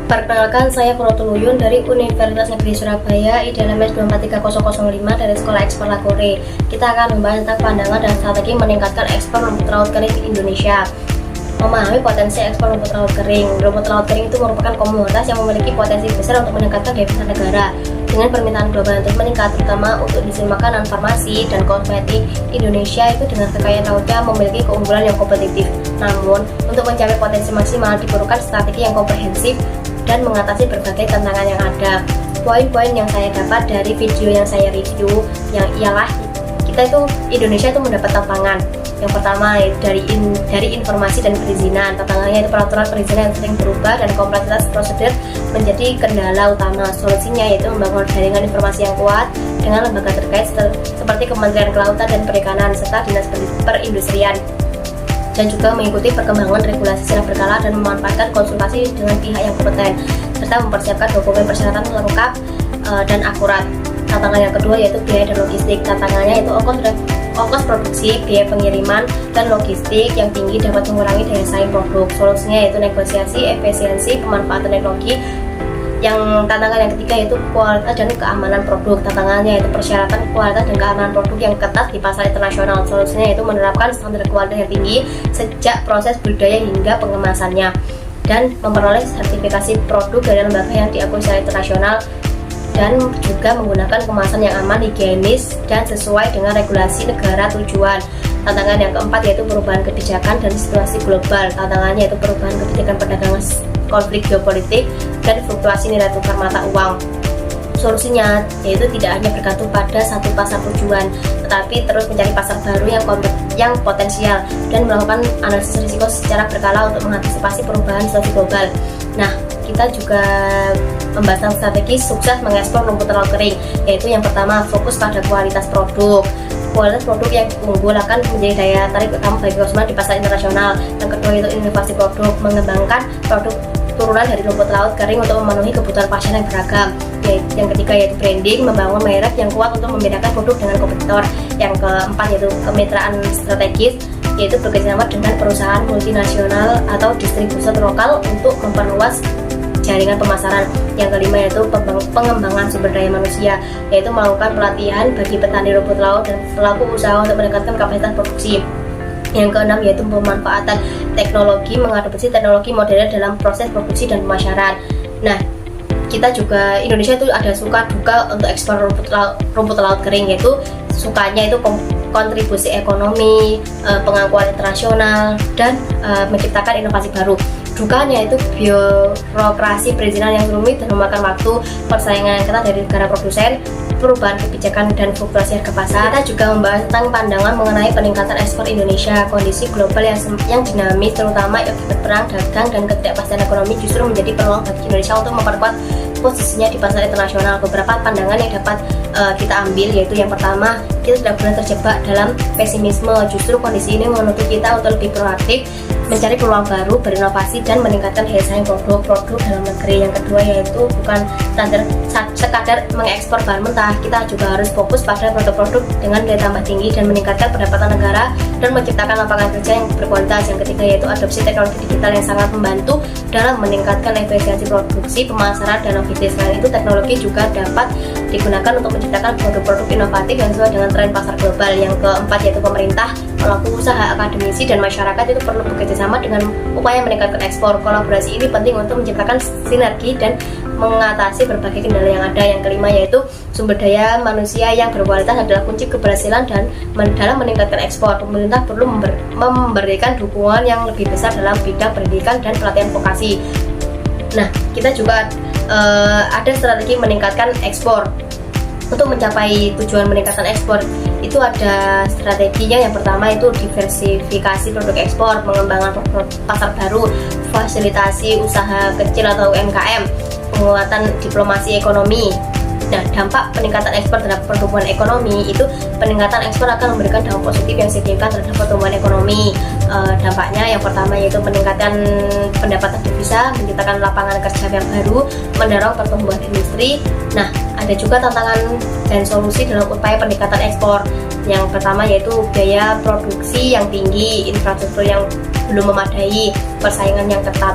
Perkenalkan, saya Purotul Uyun dari Universitas Negeri Surabaya, IDLMS 243005 dari Sekolah Ekspor Lakore. Kita akan membahas tentang pandangan dan strategi meningkatkan ekspor rumput laut kering di Indonesia. Memahami potensi ekspor rumput laut kering. Rumput laut kering itu merupakan komoditas yang memiliki potensi besar untuk meningkatkan devisa negara. Dengan permintaan global yang terus meningkat, terutama untuk industri makanan, farmasi, dan kosmetik, Indonesia itu dengan kekayaan lautnya memiliki keunggulan yang kompetitif. Namun, untuk mencapai potensi maksimal diperlukan strategi yang komprehensif dan mengatasi berbagai tantangan yang ada. Poin-poin yang saya dapat dari video yang saya review yang ialah Indonesia itu mendapat tantangan. Yang pertama dari informasi dan perizinan. Tantangannya itu peraturan perizinan yang sering berubah dan kompleksitas prosedur menjadi kendala utama. Solusinya yaitu membangun jaringan informasi yang kuat dengan lembaga terkait seperti Kementerian Kelautan dan Perikanan serta Dinas Perindustrian, dan juga mengikuti perkembangan regulasi secara berkala dan memanfaatkan konsultasi dengan pihak yang kompeten, serta mempersiapkan dokumen persyaratan lengkap dan akurat. Tantangan yang kedua yaitu biaya dan logistik. Tantangannya itu ongkos produksi, biaya pengiriman, dan logistik yang tinggi dapat mengurangi daya saing produk. Solusinya yaitu negosiasi, efisiensi, pemanfaatan teknologi. Yang tantangan yang ketiga yaitu kualitas dan keamanan produk. Tantangannya yaitu persyaratan kualitas dan keamanan produk yang ketat di pasar internasional. Solusinya yaitu menerapkan standar kualitas yang tinggi sejak proses budidaya hingga pengemasannya, dan memperoleh sertifikasi produk dari lembaga yang diakui secara internasional, dan juga menggunakan kemasan yang aman, higienis, dan sesuai dengan regulasi negara tujuan. Tantangan yang keempat yaitu perubahan kebijakan dan situasi global. Tantangannya yaitu perubahan kebijakan perdagangan, konflik geopolitik, dan fluktuasi nilai tukar mata uang. Solusinya yaitu tidak hanya bergantung pada satu pasar tujuan, tetapi terus mencari pasar baru yang potensial dan melakukan analisis risiko secara berkala untuk mengantisipasi perubahan situasi global. Nah, kita juga membahas strategi sukses mengekspor rumput laut kering, yaitu yang pertama fokus pada kualitas produk. Kualitas produk yang unggul akan menjadi daya tarik utama bagi konsumen di pasar internasional. Yang kedua itu inovasi produk, mengembangkan produk turunan dari rumput laut kering untuk memenuhi kebutuhan pasien yang beragam. Yang ketiga yaitu branding, membangun merek yang kuat untuk membedakan produk dengan kompetitor. Yang keempat yaitu kemitraan strategis, yaitu bekerjasama dengan perusahaan multinasional atau distributor lokal untuk memperluas jaringan pemasaran. Yang kelima yaitu pengembangan sumber daya manusia, yaitu melakukan pelatihan bagi petani rumput laut dan pelaku usaha untuk meningkatkan kapasitas produksi. Yang keenam yaitu pemanfaatan teknologi, mengadopsi teknologi modern dalam proses produksi dan pemasaran. Nah, Indonesia itu ada suka duka untuk ekspor rumput laut kering, yaitu sukanya itu kontribusi ekonomi, pengakuan internasional, dan menciptakan inovasi baru. Dukanya itu birokrasi perizinan yang rumit dan memakan waktu, persaingan ketat dari negara produsen, perubahan kebijakan, dan fluktuasi harga pasar. Kita juga membahas tentang pandangan mengenai peningkatan ekspor Indonesia. Kondisi global yang dinamis, terutama akibat perang dagang dan ketidakpastian ekonomi, justru menjadi peluang bagi Indonesia untuk memperkuat posisinya di pasar internasional. Beberapa pandangan yang dapat kita ambil yaitu yang pertama, kita tidak boleh terjebak dalam pesimisme. Justru kondisi ini menuntut kita untuk lebih proaktif, mencari peluang baru, berinovasi, dan meningkatkan daya saing produk-produk dalam negeri. Yang kedua yaitu bukan sekadar mengekspor bahan mentah, kita juga harus fokus pada produk-produk dengan nilai tambah tinggi dan meningkatkan pendapatan negara dan menciptakan lapangan kerja yang berkualitas. Yang ketiga yaitu adopsi teknologi digital yang sangat membantu dalam meningkatkan efisiensi produksi, pemasaran, dan logistik. Selain itu, teknologi juga dapat digunakan untuk menciptakan produk-produk inovatif yang sesuai dengan tren pasar global. Yang keempat yaitu pemerintah, pelaku usaha, akademisi, dan masyarakat itu perlu bekerjasama dengan upaya meningkatkan ekspor. Kolaborasi ini penting untuk menciptakan sinergi dan mengatasi berbagai kendala yang ada. Yang kelima yaitu sumber daya manusia yang berkualitas adalah kunci keberhasilan dan dalam meningkatkan ekspor. Pemerintah perlu memberikan dukungan yang lebih besar dalam bidang pendidikan dan pelatihan vokasi. Nah, kita juga ada strategi meningkatkan ekspor. Untuk mencapai tujuan meningkatkan ekspor itu ada strateginya. Yang pertama itu diversifikasi produk ekspor, mengembangkan pasar baru, fasilitasi usaha kecil atau UMKM, penguatan diplomasi ekonomi. Nah, dampak peningkatan ekspor terhadap pertumbuhan ekonomi itu peningkatan ekspor akan memberikan dampak positif yang signifikan terhadap pertumbuhan ekonomi. Dampaknya yang pertama yaitu meningkatkan pendapatan devisa, menciptakan lapangan kerja yang baru, mendorong pertumbuhan industri. Nah, ada juga tantangan dan solusi dalam upaya peningkatan ekspor. Yang pertama yaitu biaya produksi yang tinggi, infrastruktur yang belum memadai, persaingan yang ketat.